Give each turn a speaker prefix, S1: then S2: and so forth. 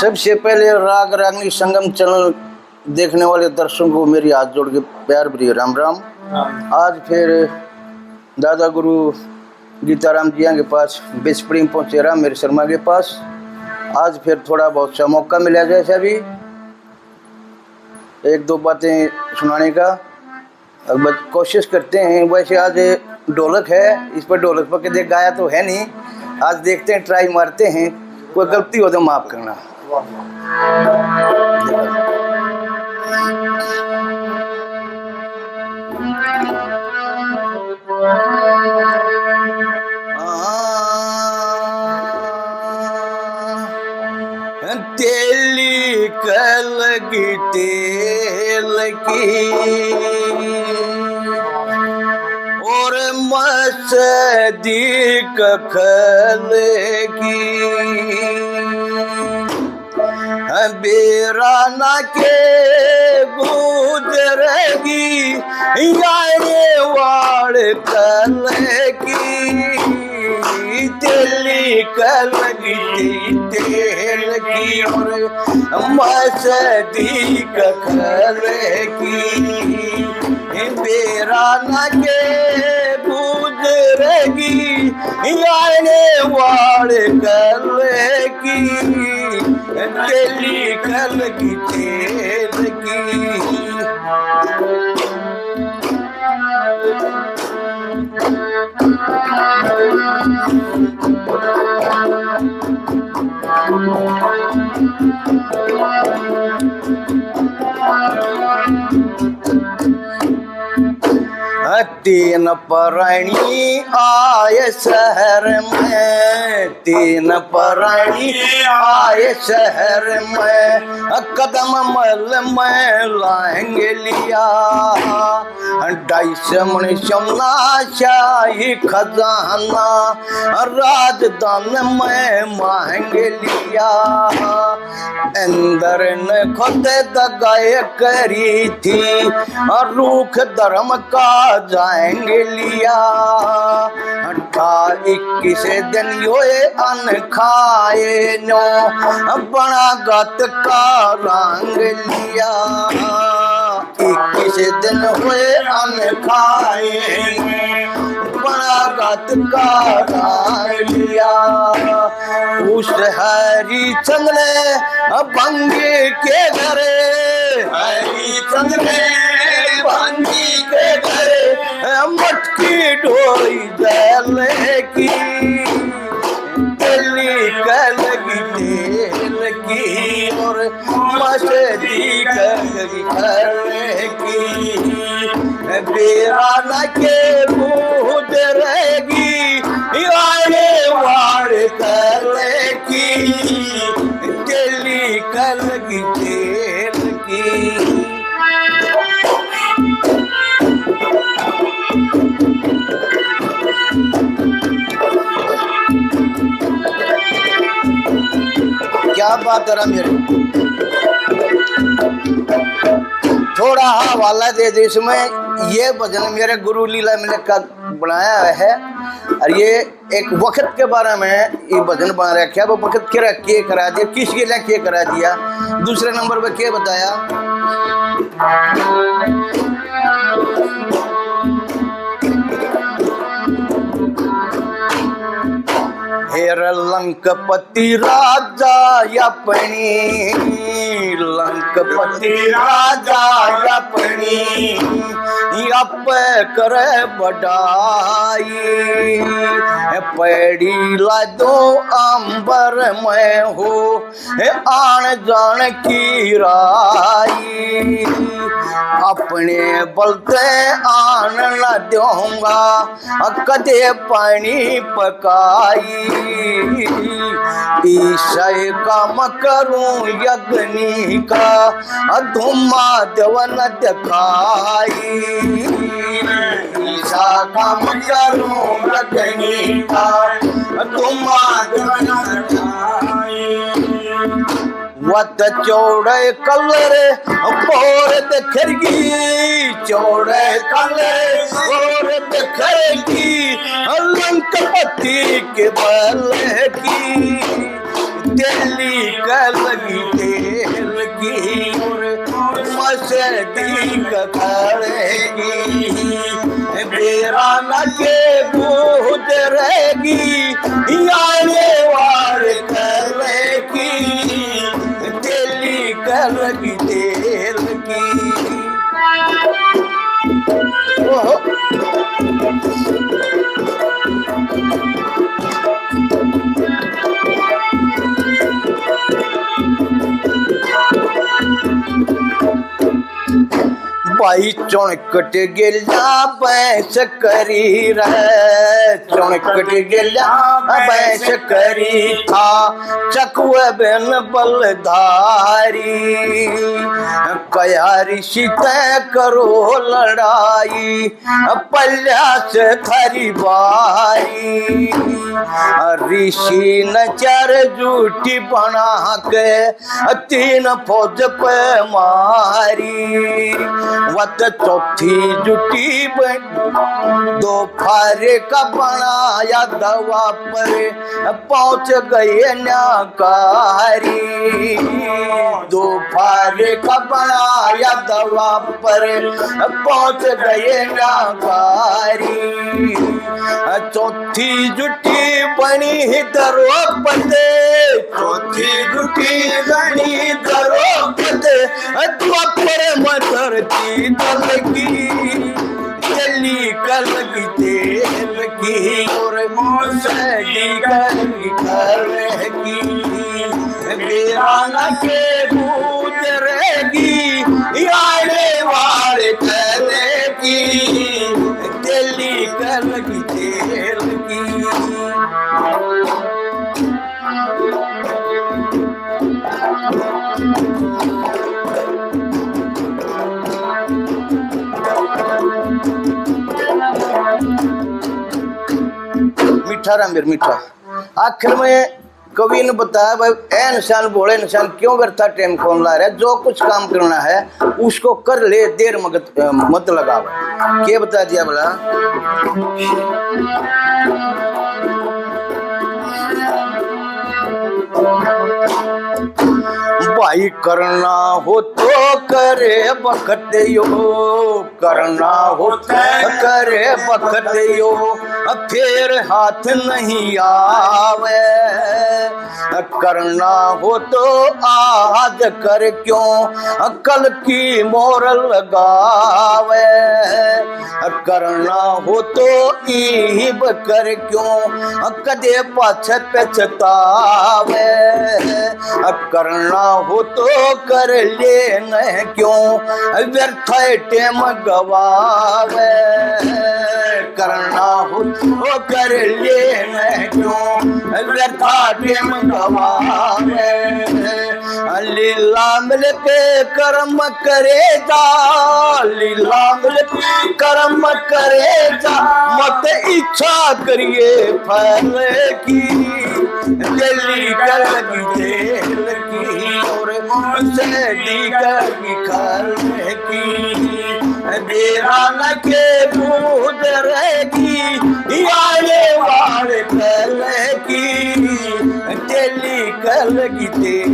S1: सबसे पहले राग रागनी संगम चैनल देखने वाले दर्शकों को मेरी हाथ जोड़ के प्यार भरी राम राम। आज फिर दादा गुरु गीताराम जी के पास बिस्पड़ी में पहुँचे राम मेरे शर्मा के पास। आज फिर थोड़ा बहुत सा मौका मिला जैसा भी एक दो बातें सुनाने का अब कोशिश करते हैं। वैसे आज ढोलक है, इस पर ढोलक पर कभी गाया तो है नहीं, आज देखते हैं, ट्राई मारते हैं, कोई गलती हो तो माफ़ करना। तेली कलगी तेल की और मस्दी कखल की बेराना के गुजरेगी यारे वाड़ कल की तेली कलगी तेल की और मस्दी कखल की बेराना के गुजरेगी यारे वाड़ कल की तेली कलगी तेल की। तीन प्राणी आए शहर में, तीन प्राणी आए शहर में, कदम मल में लाएंगे लिया 250 मन सोना शाही खजाना राजधान में मांगे लिया। अंदर ने खुद दगाए करी थी और रूख धर्म का जाएंगे लिया। 21 दिन योए अन खाए नो बड़ा गत का रंग लिया। 21 दिन हुए अन खाए बड़ा गत का रंग लिया। उस हरिचंद ने भंगी के घरे, हरिचंद ने भंगी के घरे मटकी ढोई जल की तेली कलगी तेल की और मस्दी कलगी घर की बेराना के मुँह रहेगी यारे वाड़ कल की तेली कलगी तेल की। क्या बात है मेरे, थोड़ा हवाला दे दे इसमें। ये भजन मेरे गुरु लीला मिले का बनाया है और ये एक वक्त के बारे में ये भजन बना रखा। वो वक्त के करा दिया, किसके लिए क्या करा दिया, दूसरे नंबर पे क्या बताया। हेर लंकपति राजा अपनी, लंकपति राजा अपनी अप कर बढ़ाई पैड़ी ला दो अंबर में हो आन जान की राई। अपने बलते आन न दूंगा कदे पानी पकाई। ईशय काम करूं यज्ञनी का धुमा देवन दिखाई। ईशा काम करूं यज्ञनी का धुमा देवन दिखाई। वत चौड़े कलरे बोर देखरगी, चौड़े कलरे बोर देखरगी लंकपति के बल की दिल्ली का लगी तेल की और मस्ती करेगी बेराना के बूझ रहेगी आने वार करेगी दिल्ली का लगी तेल की। भाई चौणकट गेल्या बैस करी रे चौणकट गेल्या बैस करी था चकव बेन बलधारी कया ऋषि तय करो लड़ाई पल्ल्या से थारी बारी ऋषि न चार जूठी बना के 3 फौज पे मारी वत चौथी जुटी दो फारे का बनाया दवा पर पहुंच गए न्याकारी 2 फारे का बनाया दवा पर पहुंच गए न्याकारी चौथी जुटी बनी दरोपते चौथी जुटी बनी दरोपते द्वापर मतर की दल की दिल्ली का लगी तेल की और मौसली की बेराना के बूझ रहेगी आने वाले करेगी दिल्ली का लगी तेल की। मीठा रामवीर मीठा आखिर में कवि ने बताया भाई ए इंसान भोले इंसान क्यों व्यर्था टाइम कौन ला रहा है जो कुछ काम करना है उसको कर ले देर मत लगावे क्या बता दिया बोला भाई करना हो तो करे बखत यो करना हो तो करे बखत यो फिर हाथ नहीं आवे करना हो तो आज कर क्यों कल की मोर लगावे करना हो तो ईब कर क्यों कदे पाछे पछतावे करना हो तो कर ले न क्यों व्यर्थ टेम गवावे करना हो तो कर ले न क्यों व्यर्थ टेम गवावे लीला मिल पे कर्म करे जा लीला मिल पे कर्म करे जा मत इच्छा करिए फल की दिल्ली का लगी तेल की और सैली का निकाल की बेराना के बूझ रहेगी आने वाले कल की दिल्ली का लगी तेल